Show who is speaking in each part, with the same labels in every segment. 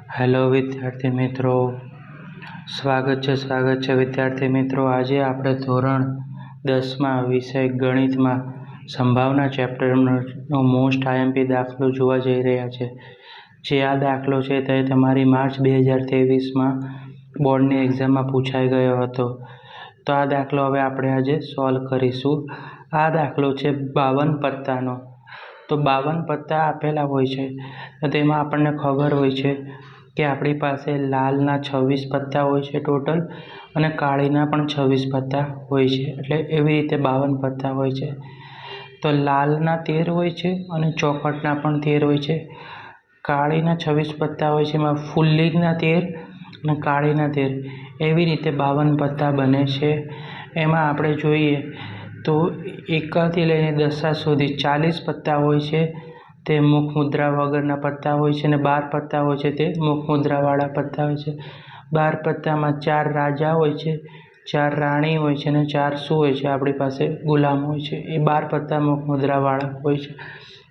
Speaker 1: Hello વિદ્યાર્થી મિત્રો, સ્વાગત છે વિદ્યાર્થી મિત્રો। આજે આપણે ધોરણ 10માં વિષય ગણિતમાં સંભાવના ચેપ્ટરનો મોસ્ટ આઈએમપી દાખલો જોવા જઈ રહ્યા છે। જે આ દાખલો છે તે તમારી માર્ચ 2023માં બોર્ડની એક્ઝામમાં પૂછાઈ ગયો હતો। તો આ દાખલો હવે આપણે આજે સોલ્વ કરીશું। આ દાખલો છે 52 પત્તાનો। તો 52 પત્તા આપેલા હોય છે તો તેમાં આપણને ખબર હોય છે કે આપણી પાસે લાલના 26 પત્તા હોય છે ટોટલ, અને કાળીના પણ 26 પત્તા હોય છે। એટલે એવી રીતે 52 પત્તા હોય છે। તો લાલના 13 હોય છે અને ચોકટના પણ 13 હોય છે। કાળીના 26 પત્તા હોય છે, એમાં ફુલ્લીના 13 અને કાળીના 13, એવી રીતે 52 પત્તા બને છે। એમાં આપણે જોઈએ તો 1 થી લઈને 10 સુધી 40 પત્તા હોય છે, તે મુખ મુદ્રા વગરના પત્તા હોય છે, અને 12 પત્તા હોય છે તે મુખ મુદ્રાવાળા પત્તા હોય છે। 12 પત્તામાં 4 રાજા હોય છે, 4 રાણી હોય છે, અને 4 શું હોય છે, આપણી પાસે ગુલામ હોય છે। એ 12 પત્તા મુખ મુદ્રાવાળા હોય છે।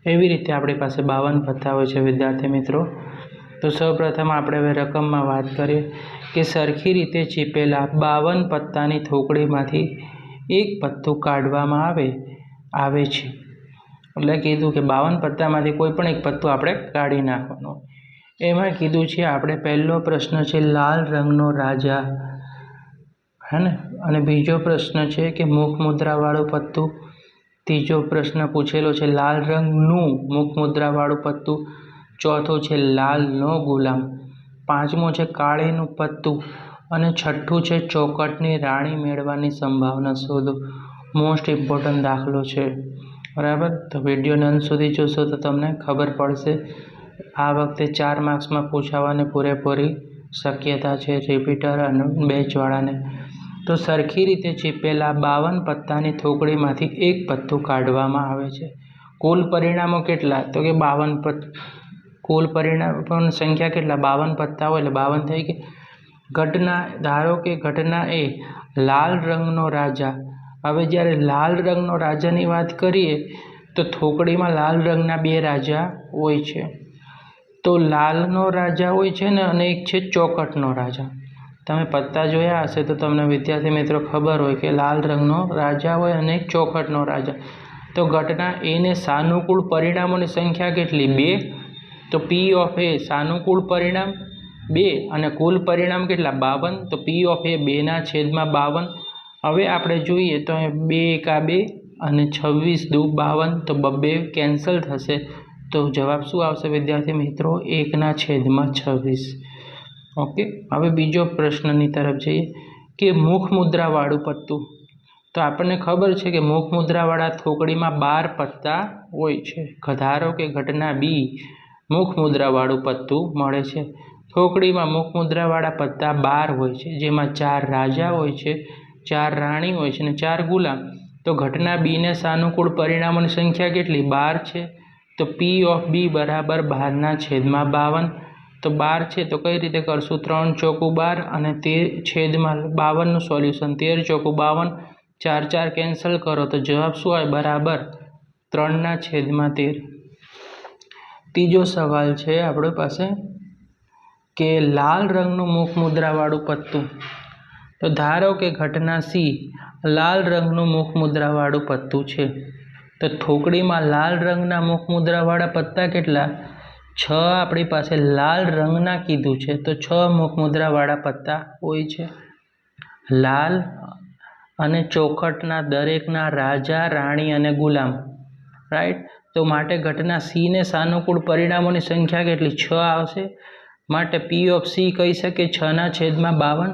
Speaker 1: એવી રીતે આપણી પાસે 52 પત્તા હોય છે વિદ્યાર્થી મિત્રો। તો સૌપ્રથમ આપણે હવે રકમમાં વાત કરીએ કે સરખી રીતે ચીપેલા 52 પત્તાની થોકડીમાંથી એક પત્તું કાઢવામાં આવે છે। એટલે કીધું કે 52 પત્તામાંથી કોઈ પણ એક પત્તું આપણે કાઢી નાખવાનું। એમાં કીધું છે આપણે પહેલો પ્રશ્ન છે લાલ રંગનો રાજા, હે ને, અને બીજો પ્રશ્ન છે કે મુખ મુદ્રાવાળું પત્તું, ત્રીજો પ્રશ્ન પૂછેલો છે લાલ રંગનું મુખ મુદ્રાવાળું પત્તું, ચોથો છે લાલનો ગુલામ, પાંચમો છે કાળીનું પત્તું, અને છઠ્ઠું છે ચોકટની રાણી મેળવવાની સંભાવના શોધો। મોસ્ટ ઇમ્પોર્ટન્ટ દાખલો છે, બરાબર। તો વિડીયોને અંત સુધી જોશો તો તમને ખબર પડશે। આ વખતે 4 માર્ક્સમાં પૂછાવાની પૂરેપૂરી શક્યતા છે, રિપીટર અને બેચવાળાને। તો સરખી રીતે ચીપેલા 52 પત્તાની થોકડીમાંથી એક પત્તું કાઢવામાં આવે છે। કુલ પરિણામો કેટલા? તો કે 52 કુલ પરિણામોની સંખ્યા કેટલા? 52 પત્તા હોય એટલે 52 થઈ ગયા। ઘટના, ધારો કે ઘટના એ લાલ રંગનો રાજા। હવે જ્યારે લાલ રંગનો રાજાની વાત કરીએ તો થોકડીમાં લાલ રંગના 2 રાજા હોય છે। તો લાલનો રાજા હોય છે ને, અને એક છે ચોકટનો રાજા। તમે પત્તા જોયા હશે તો તમને વિદ્યાર્થી મિત્રો ખબર હોય કે લાલ રંગનો રાજા હોય અને એક ચોકટનો રાજા। તો ઘટના એને સાનુકૂળ પરિણામોની સંખ્યા કેટલી? 2। તો પી ઓફ એ સાનુકૂળ પરિણામ 2 અને કુલ પરિણામ કેટલા? 52। તો પી ઓફ એ 2/52। હવે આપણે જોઈએ તો 2 એકા 2 અને 26 દુ 52, તો 2 કેન્સલ થશે। તો જવાબ શું આવશે વિદ્યાર્થી મિત્રો? 1/26। ઓકે। હવે બીજો પ્રશ્નની તરફ જઈએ કે મુખ મુદ્રાવાળું પત્તું। તો આપણને ખબર છે કે મુખ મુદ્રાવાળા થોકડીમાં 12 પત્તા હોય છે। ધારો કે ઘટના બી મુખ મુદ્રાવાળું પત્તું મળે છે। થોકડીમાં મુખ મુદ્રાવાળા પત્તા 12 હોય છે, જેમાં 4 રાજા હોય છે, 4 રાણી હોય છે, અને 4 ગુલામ। તો ઘટના બીને સાનુકૂળ પરિણામોની સંખ્યા કેટલી? 12 છે। તો પી ઓફ બી બરાબર 12/52। તો 12 છે તો કઈ રીતે કરશું? 3 ચોકું 12 અને 13/52નું સોલ્યુશન 13 ચોકું 52, 4 4 કેન્સલ કરો તો જવાબ શું આવે? બરાબર 3/13। ત્રીજો સવાલ છે આપણી પાસે કે લાલ રંગનું મુખ મુદ્રાવાળું પત્તું। તો ધારો કે ઘટના સી લાલ રંગનું મુખ મુદ્રાવાળું પત્તું છે। તો થોકડીમાં લાલ રંગના મુખ મુદ્રાવાળા પત્તા કેટલા? 6 આપણી પાસે લાલ રંગના કીધું છે, તો 6 મુખ મુદ્રાવાળા પત્તા હોય છે। લાલ અને ચોખટના દરેકના રાજા, રાણી અને ગુલામ, રાઈટ। તો માટે ઘટના સી ને સાનુકૂળ પરિણામોની સંખ્યા કેટલી? 6 આવશે। માટે પી ઓફ સી કહી શકે 6/52।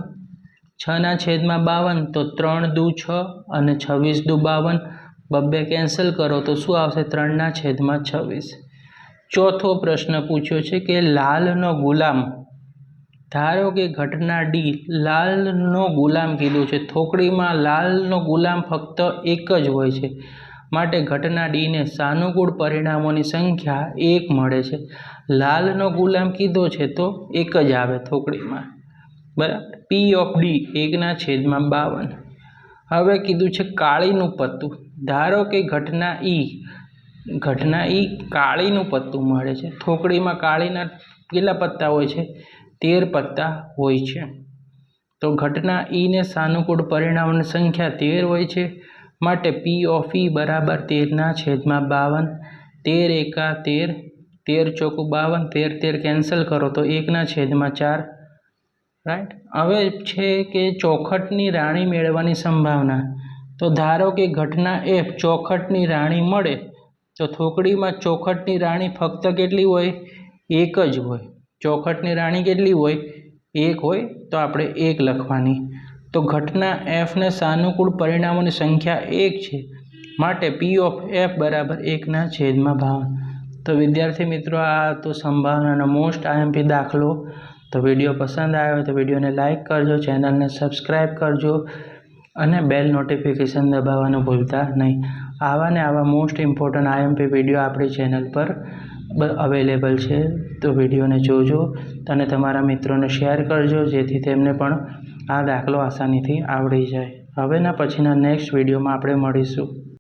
Speaker 1: 6/52 તો 3 દુ 6 અને 26 દુ 52, 2 કેન્સલ કરો તો શું આવશે? 3/26। ચોથો પ્રશ્ન પૂછ્યો છે કે લાલનો ગુલામ। ધારો કે ઘટના ડી લાલનો ગુલામ કીધું છે। થોકડીમાં લાલનો ગુલામ ફક્ત એક જ હોય છે, માટે ઘટના ડીને સાનુકૂળ પરિણામોની સંખ્યા 1 મળે છે। લાલનો ગુલામ કીધો છે તો 1 જ આવે થોકડીમાં, બરાબર। પી ઓફ ડી 1/52। હવે કીધું છે કાળીનું પત્તું। ધારો કે ઘટના ઈ કાળીનું પત્તું મળે છે। થોકડીમાં કાળીના કેટલા પત્તા હોય છે? 13 પત્તા હોય છે. તો ઘટના ઈને સાનુકૂળ પરિણામોની સંખ્યા 13 હોય છે, માટે P of E બરાબર 13/52. 13 એકા 13, 13 ચોકું 52, 13 કેન્સલ કરો તો 1/4. રાઈટ. હવે છે કે ચોખટની રાણી મેળવવાની સંભાવના. તો ધારો કે ઘટના F ચોખટની રાણી મળે તો થોકડીમાં ચોખટની રાણી ફક્ત કેટલી હોય? એક જ હોય. ચોખટની રાણી કેટલી હોય? એક હોય. તો આપણે 1 લખવાની. તો ઘટના F ને સાનુકૂળ પરિણામોની સંખ્યા 1 છે, માટે P of F બરાબર 1/52. તો વિદ્યાર્થી મિત્રો, આ તો સંભાવનાનો મોસ્ટ IMP દાખલો. તો વિડીયો પસંદ આવ્યો તો વિડીયોને લાઇક કરજો, ચેનલને સબસ્ક્રાઈબ કરજો અને બેલ નોટિફિકેશન દબાવવાનું ભૂલતા નહીં. આવા ને આવા મોસ્ટ ઇમ્પોર્ટન્ટ IMP વિડીયો આપણી ચેનલ પર અવેલેબલ છે. તો વિડીયોને જોજો અને તમારા મિત્રોને શેર કરજો, જેથી તેમને પણ આ દાખલો આસાનીથી આવડી જાય. હવેના પછીના નેક્સ્ટ વિડીયોમાં આપણે મળીશું.